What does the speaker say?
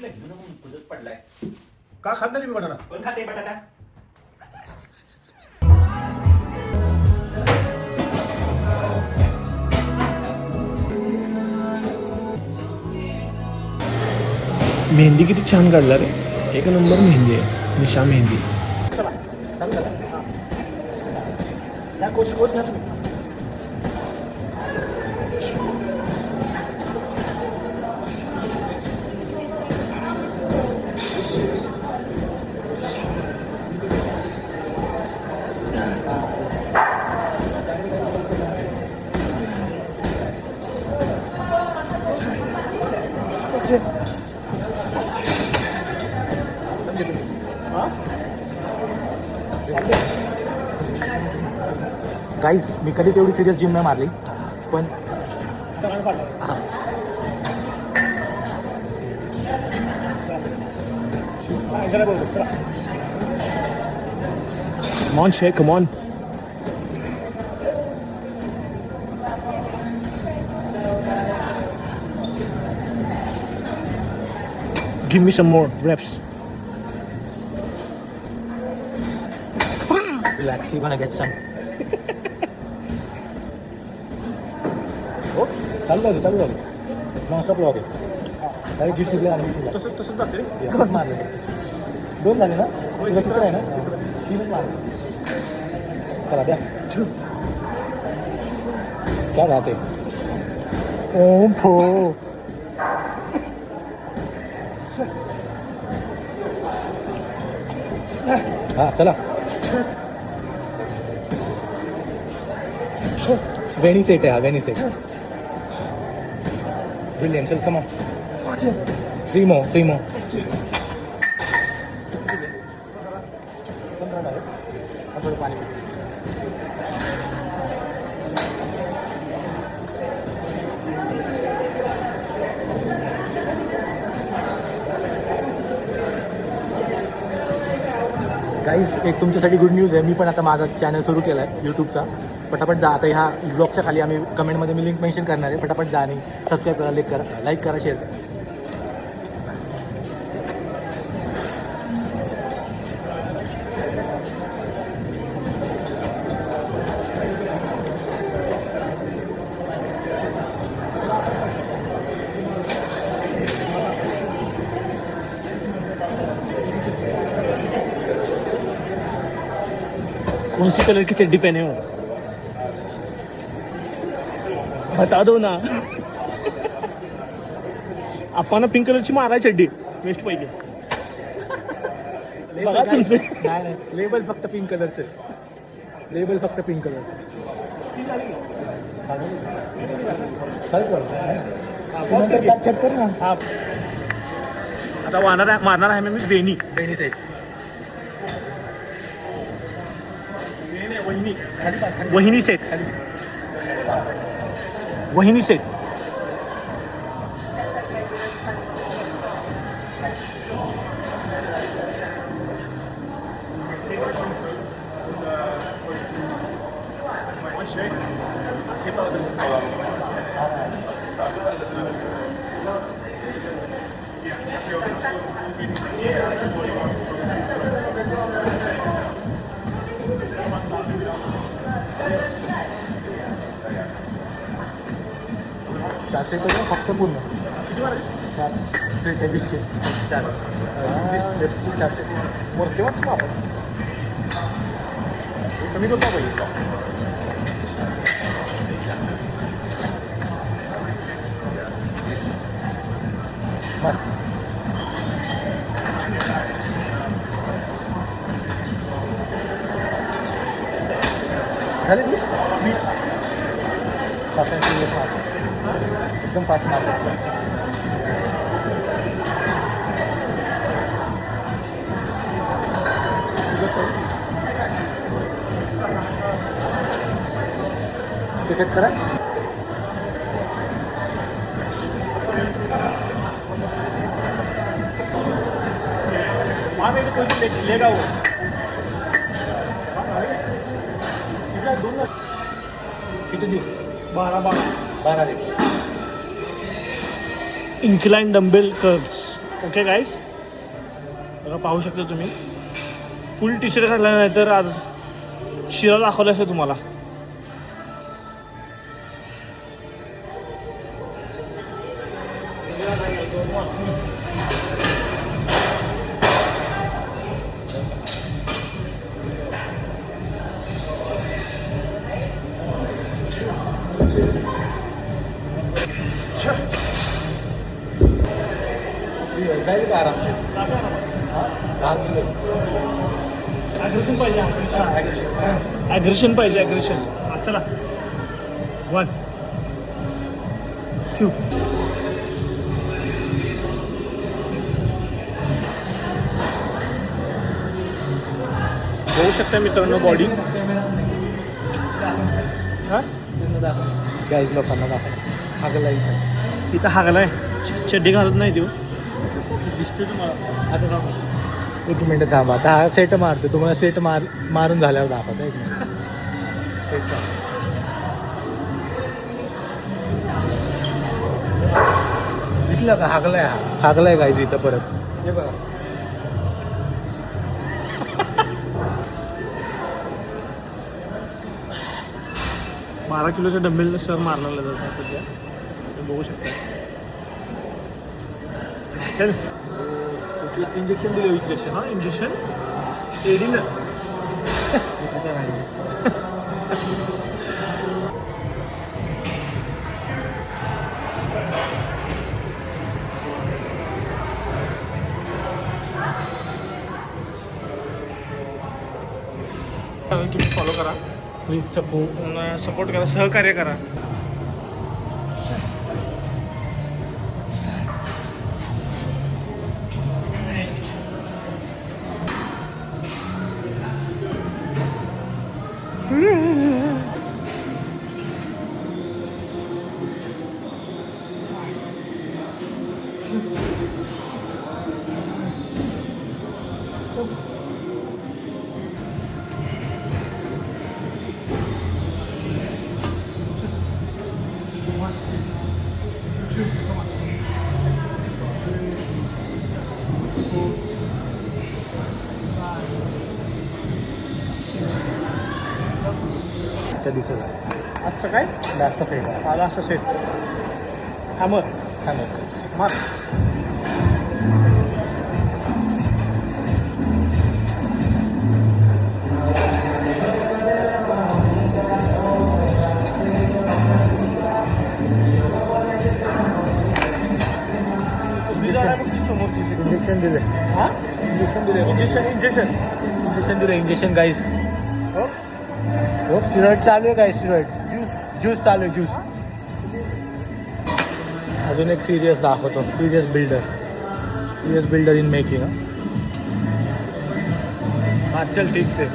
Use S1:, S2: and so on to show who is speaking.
S1: तिला घेऊन तुझंच पडलाय.
S2: का खात नाही मी बटाटा?
S1: कोण खाते बटाटा?
S2: मेहंदी किती छान काढला रे. एक नंबर मेहंदी आहे. निशा मेहंदी.
S3: गाईज मी कधीच एवढी सिरियस जिम नाही मारली पण
S2: Come on, Shay, come on. Give me some more reps.
S3: relax, you're gonna get some. हो चालू झालं नॉनस्टॉप लॉग आहे काही जी शिकले आणि
S2: तसंच जाते.
S3: एकच मारले. दोन झाले ना? तिसरं आहे ना? तीनच मारले. चला द्या. क्या राहते ओम फो. हा चला. वेणी सेट आहे हा. वेणी सेट. ब्रिलियंट. चल कमा. Three more. पाणी. गाईज एक तुमच्यासाठी गुड न्यूज आहे. मी पण आता माझा चॅनल सुरू केला आहे यूट्यूबचा. पटापट जा. आता ह्या ब्लॉगच्या खाली आम्ही कमेंटमध्ये मी लिंक मेन्शन करणार आहे. पटापट जा आणि सबस्क्राईब करा, लाईक करा, शेअर करा.
S2: कौन सी कलर की चड्डी पहने हो? बता दो ना. आपण पिंक कलरची मारा चड्डी वेस्ट पैकी. बघा तुमचे.
S3: नाही लेबल फक्त पिंक कलरचं. लेबल फक्त पिंक कलरचं. चेक कर ना.
S2: हा आता मारणार आहे मी वेणी.
S3: वेणी साईड.
S2: वहिनी सेट. वहिनी सेट.
S3: चारशे रुपये फक्त पूर्ण. 420चे 400 मोठे वाटतो आपण. कमी करतो पाहिजे. झाले 20 एकदम फास्ट मारतो. सेट करा.
S2: लेगा वो
S3: किती दिवस?
S2: 12
S3: 12 दिवस.
S2: incline dumbbell curls. ओके गाईस, बघा पाहू शकता तुम्ही फुल टी शर्ट घातला नाही तर आज शिरा दाखवला असेल तुम्हाला.
S3: जाईल का आराम?
S2: ॲग्रेशन पाहिजे, ॲग्रेशन पाहिजे, ॲग्रेशन. चला 1 2. बघू शकता मित्रांनो बॉडी. हां
S3: गाईज लोकांना दाखवा हागला
S2: तिथं हागलाय, चड्डी घालत नाही देऊ दिसते तुम्हाला.
S3: आता एक मिनिट थांबा, आता हा सेट मारतो तुम्हाला. सेट मारून झाल्यावर दाखवतो. एक मिनिट सेट दिसलं का? हागलाय गाईज इथं परत. हे बघा
S2: 12 किलोच्या डंबेल सर मारला जातात सध्या, तुम्ही बघू शकता. चल
S3: इंजेक्शन दिलं.
S2: इंजेक्शन, हां इंजेक्शन एडीनं. तुम्ही फॉलो करा प्लीज, सपोर्ट करा, सहकार्य करा.
S3: दिवसाचा
S2: आजचं काय
S3: जास्त सेट
S2: आला असं सेट. हॅमर मार.
S3: इंजेक्शन दिले.
S2: हां
S3: इंजेक्शन दिले.
S2: इंजेक्शन
S3: दिले. Injection guys. हो स्टिरॉइड चालू आहे. काय स्टिरॉइड ज्यूस चालू आहे. ज्यूस. अजून एक सिरियस दाखवतो. Serious builder in making.
S2: हां चल ठीक आहे.